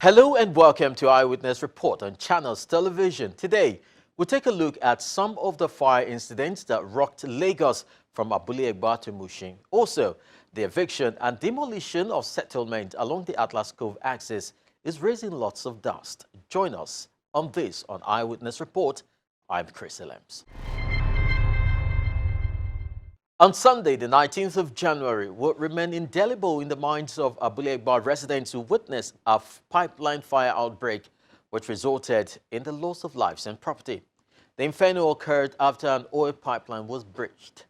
Hello and welcome to Eyewitness Report on Channels Television. Today, we'll take a look at some of the fire incidents that rocked Lagos from Abule Egba to Mushin. Also, the eviction and demolition of settlement along the Atlas Cove axis is raising lots of dust. Join us on this on Eyewitness Report. I'm Chris Elems. On Sunday, the 19th of January, will remain indelible in the minds of Abule Egba residents who witnessed a pipeline fire outbreak, which resulted in the loss of lives and property. The inferno occurred after an oil pipeline was breached.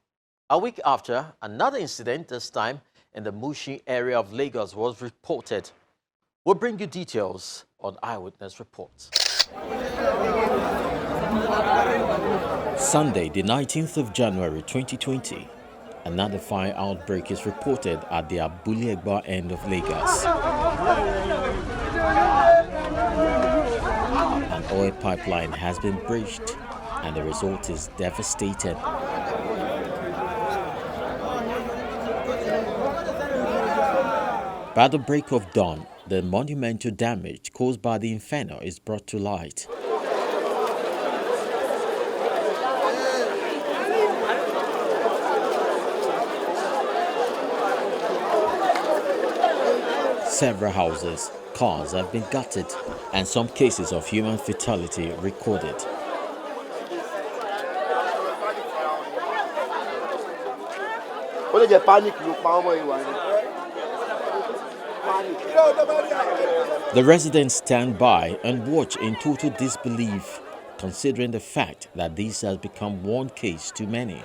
A week after, another incident, this time in the Mushin area of Lagos, was reported. We'll bring you details on Eyewitness Reports. Sunday, the 19th of January 2020. Another fire outbreak is reported at the Abule Egba end of Lagos. An oil pipeline has been breached and the result is devastating. By the break of dawn, the monumental damage caused by the inferno is brought to light. Several houses, cars have been gutted, and some cases of human fatality recorded. The residents stand by and watch in total disbelief, considering the fact that this has become one case too many.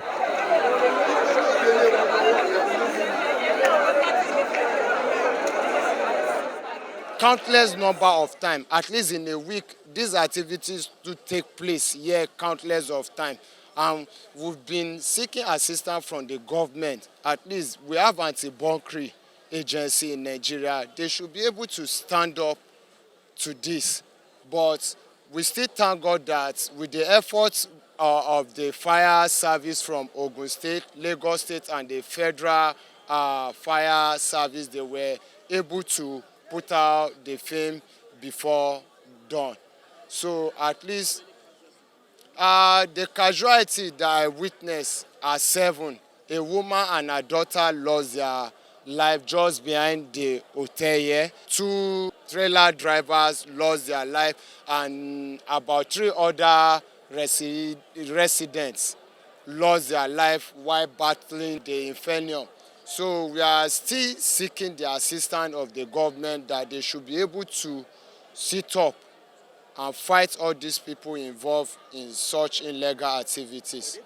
Countless number of time, at least in a week, these activities do take place here countless of time. And we've been seeking assistance from the government. At least we have anti-bunkering agency in Nigeria. They should be able to stand up to this. But we still thank God that with the efforts of the fire service from Ogun State, Lagos State, and the federal fire service, they were able to put out the film before dawn. So at least the casualty that I witnessed are 7. A woman and her daughter lost their life just behind the hotel here. 2 trailer drivers lost their life and about 3 other residents lost their life while battling the inferno. So we are still seeking the assistance of the government that they should be able to sit up and fight all these people involved in such illegal activities.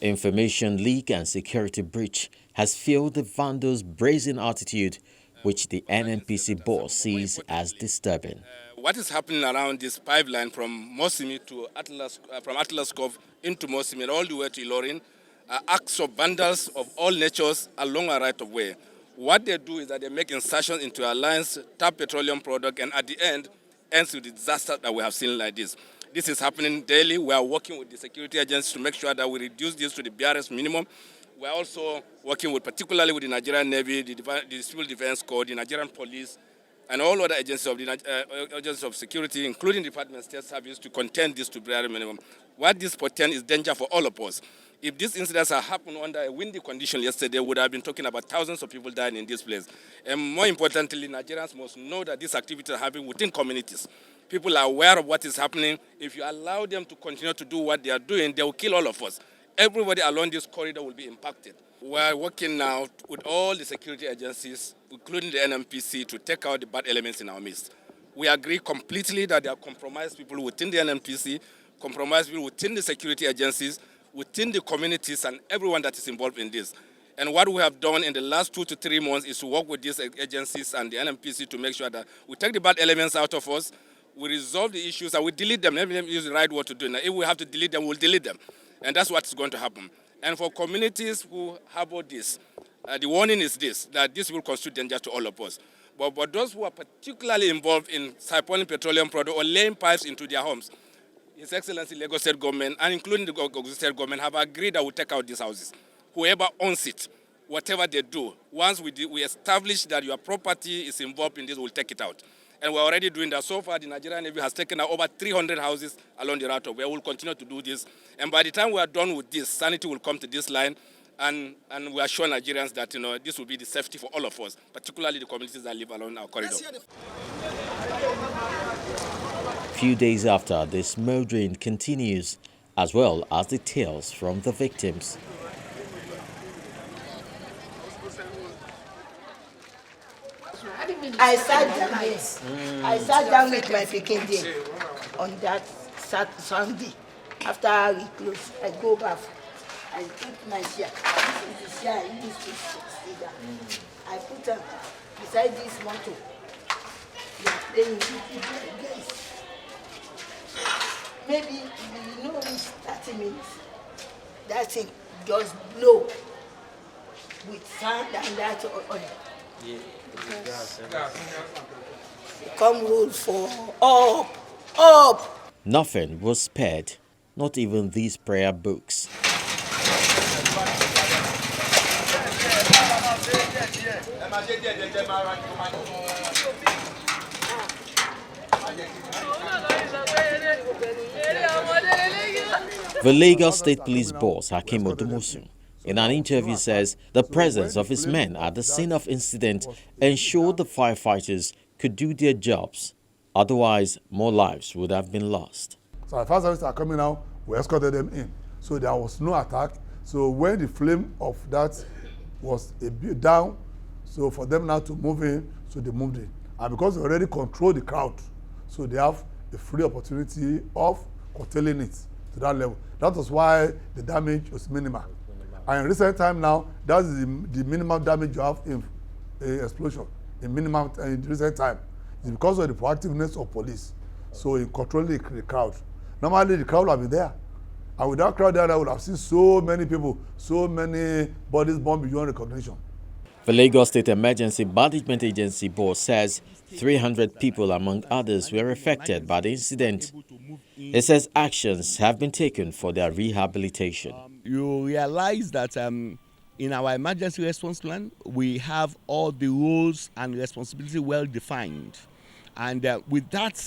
Information leak and security breach has fueled the Vandals' brazen attitude, which the NNPC boss sees as disturbing. What is happening around this pipeline from Mosimi to Atlas, from Atlas Cove into Mosimi all the way to Ilorin, acts of vandals of all natures along a right of way. What they do is that they make insertions into our lines, tap petroleum product, and at the end, ends with the disaster that we have seen like this. This is happening daily. We are working with the security agencies to make sure that we reduce this to the barest minimum. We are also working with, particularly with the Nigerian Navy, the Civil Defense Corps, the Nigerian Police, and all other agencies of agencies of security, including the Department of State Service, to contain this to bare minimum. What this portends is danger for all of us. If these incidents had happened under a windy condition yesterday, we would have been talking about thousands of people dying in this place. And more importantly, Nigerians must know that these activities are happening within communities. People are aware of what is happening. If you allow them to continue to do what they are doing, they will kill all of us. Everybody along this corridor will be impacted. We are working now with all the security agencies, including the NNPC, to take out the bad elements in our midst. We agree completely that there are compromised people within the NNPC, compromised people within the security agencies, within the communities, and everyone that is involved in this. And what we have done in the last 2 to 3 months is to work with these agencies and the NNPC to make sure that we take the bad elements out of us, we resolve the issues, and we delete them. Let me use the right word to do it. Now, if we have to delete them, we'll delete them. And that's what's going to happen. And for communities who harbor this, the warning is this, that this will constitute danger to all of us. But those who are particularly involved in siphoning petroleum product or laying pipes into their homes, His Excellency Lagos State Government, and including the Ogun State Government, have agreed that we'll take out these houses. Whoever owns it, whatever they do. Once we establish that your property is involved in this, we'll take it out. And we're already doing that. So far, the Nigerian Navy has taken out over 300 houses along the route of where we'll continue to do this. And by the time we are done with this, sanity will come to this line. And we assure Nigerians that this will be the safety for all of us, particularly the communities that live along our corridor. Few days after, the smoldering continues, as well as the tales from the victims. I sat down with my pikin there on that Sunday. After we close, I go back. I put my chair. This is the chair I used to sit down. I put her beside this motor. They are playing with games. Maybe, it's 30 minutes. That thing just blow with sand and that oil. Yeah. Come roll for up. Nothing was spared, not even these prayer books. The Lagos State Police boss, Hakim Odumosu, in an interview says the presence of his men at the scene of incident ensured the firefighters could do their jobs. Otherwise, more lives would have been lost. So as fire services are coming out, we escorted them in. So there was no attack. So when the flame of that was a bit down, so for them now to move in, so they moved in. And because they already control the crowd, so they have a free opportunity of curtailing it to that level. That was why the damage was minimal. And in recent time now, that's the minimum damage you have in explosion. In recent time, it's because of the proactiveness of police. So in controlling the crowd. Normally the crowd will be there. And with that crowd there, I would have seen so many people, so many bodies born beyond recognition. The Lagos State Emergency Management Agency board says 300 people, among others, were affected by the incident. It says actions have been taken for their rehabilitation. You realize that in our emergency response plan, we have all the roles and responsibility well defined. And with that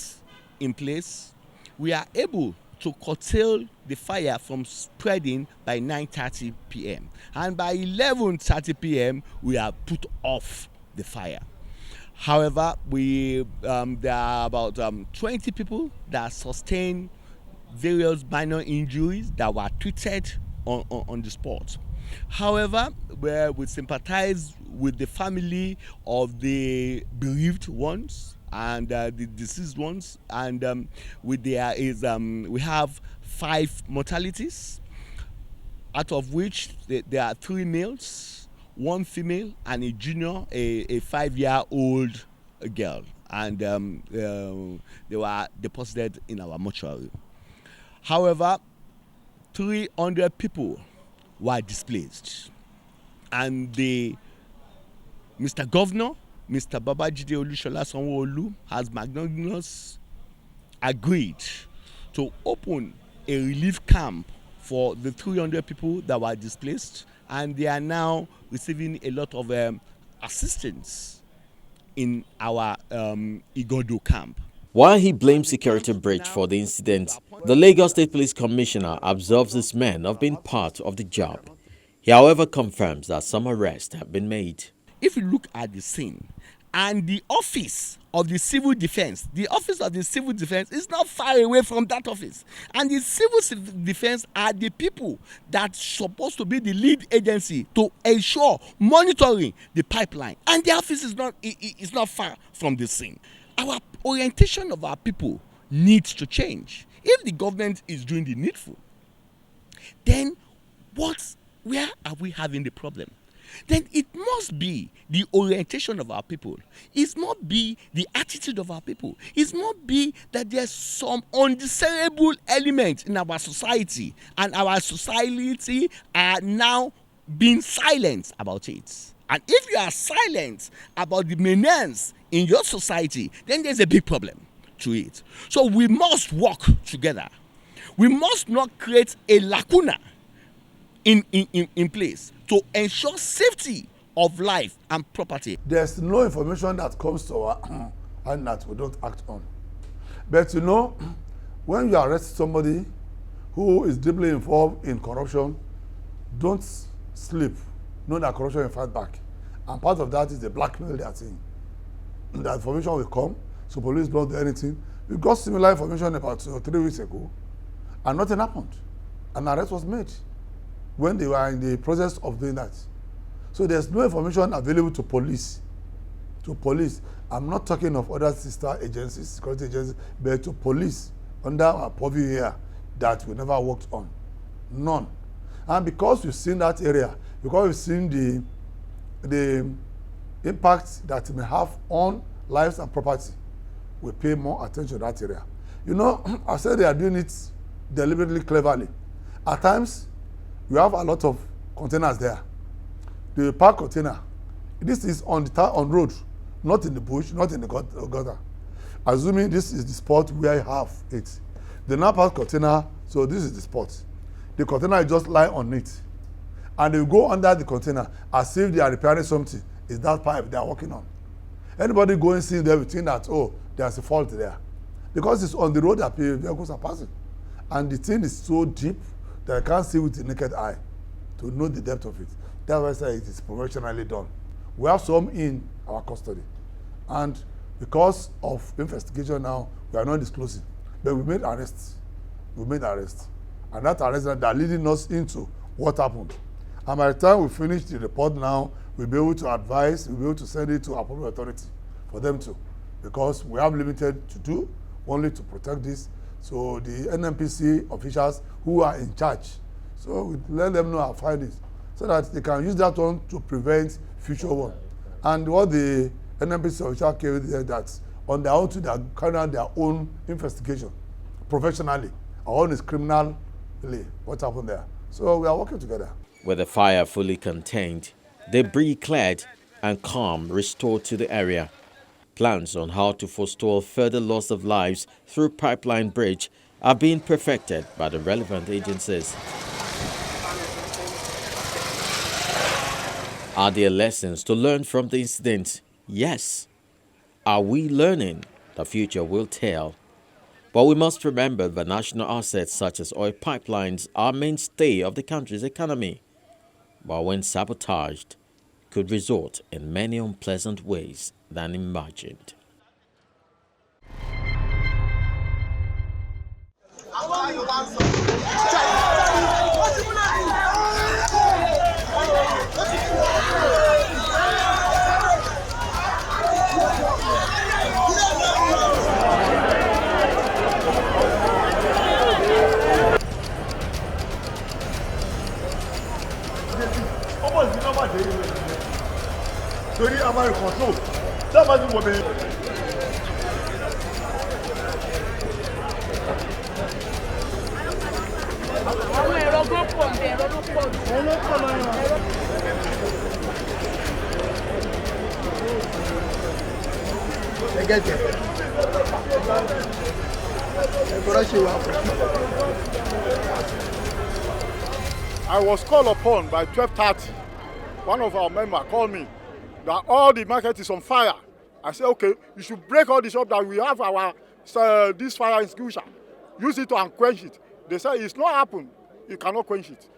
in place, we are able to curtail the fire from spreading by 9:30 p.m. And by 11:30 p.m., we are put off the fire. However, there are about 20 people that sustained various minor injuries that were treated on the spot. However, we sympathize with the family of the bereaved ones and the deceased ones, and we have 5 mortalities, out of which there are 3 males, 1 female, and a junior, a 5-year-old girl, and they were deposited in our mortuary. However, 300 people were displaced, and Mr. Governor, Mr. Babajide Olusola Sanwo-Olu, has magnanimously agreed to open a relief camp for the 300 people that were displaced, and they are now receiving a lot of assistance in our Igodo camp. While he blames security breach for the incident, the Lagos State Police Commissioner absolves his men of being part of the job. He, however, confirms that some arrests have been made. If you look at the scene, and the office of the civil defense is not far away from that office. And the civil defense are the people that's supposed to be the lead agency to ensure monitoring the pipeline. And the office is not far from the scene. Our orientation of our people needs to change. If the government is doing the needful, then where are we having the problem? Then it must be the orientation of our people. It must be the attitude of our people. It must be that there's some undesirable element in our society, and our society are now being silent about it. And if you are silent about the menace in your society, then there's a big problem to it. So we must work together. We must not create a lacuna in place to ensure safety of life and property. There's no information that comes to our and that we don't act on. But you know, when you arrest somebody who is deeply involved in corruption, don't sleep. Know that corruption will fight back. And part of that is the blackmail they are seeing. The information will come, so police don't do anything. We got similar information about 3 weeks ago, and nothing happened. An arrest was made when they were in the process of doing that. So there's no information available to police. To police. I'm not talking of other sister agencies, security agencies, but to police under our purview here that we never worked on. None. And because we've seen that area, because we've seen the impact that it may have on lives and property, we pay more attention to that area. You know, I said they are doing it deliberately, cleverly. At times, we have a lot of containers there. The park container, this is on road, not in the bush, not in the gutter. Assuming this is the spot where I have it. The now park container, so this is the spot. The container just lie on it. And they go under the container as if they are repairing something. It's that pipe they are working on. Anybody going see there will think that, oh, there's a fault there. Because it's on the road that vehicles are passing. And the thing is so deep that I can't see with the naked eye to know the depth of it. That's why I say it is professionally done. We have some in our custody. And because of investigation now, we are not disclosing. But we made arrests. We made arrests. And that arrest that are leading us into what happened. And by the time we finish the report now, we'll be able to advise, we'll be able to send it to our public authority for them to. Because we have limited to do, only to protect this. So the NNPC officials who are in charge, so we let them know our findings so that they can use that one to prevent future one. And what the NNPC official carried there, that on their own too, they are carrying out their own investigation professionally. Our own is criminally what happened there. So we are working together. With the fire fully contained, debris cleared and calm restored to the area, plans on how to forestall further loss of lives through pipeline bridge are being perfected by the relevant agencies. Are there lessons to learn from the incident? Yes. Are we learning? The future will tell. But we must remember that national assets such as oil pipelines are mainstay of the country's economy. But when sabotaged, could result in many unpleasant ways than imagined. Torí a máa ń control dábàá ní wọ́n bẹ̀rẹ̀. Àwọn ẹ̀rọ gbọ́ pọ̀ ní ẹ̀rọ ló pọ̀ jù. Ẹ̀rọ ló pọ̀ lọ́yọ̀. Ẹgẹ́ jẹ. Ẹ̀gbọ́n ṣe wà fún. I was called upon by 12:30. One of our members called me that all the market is on fire. I said, okay, you should break all the shop that we have our this fire extinguisher. Use it to quench it. They said it's not happened. You cannot quench it.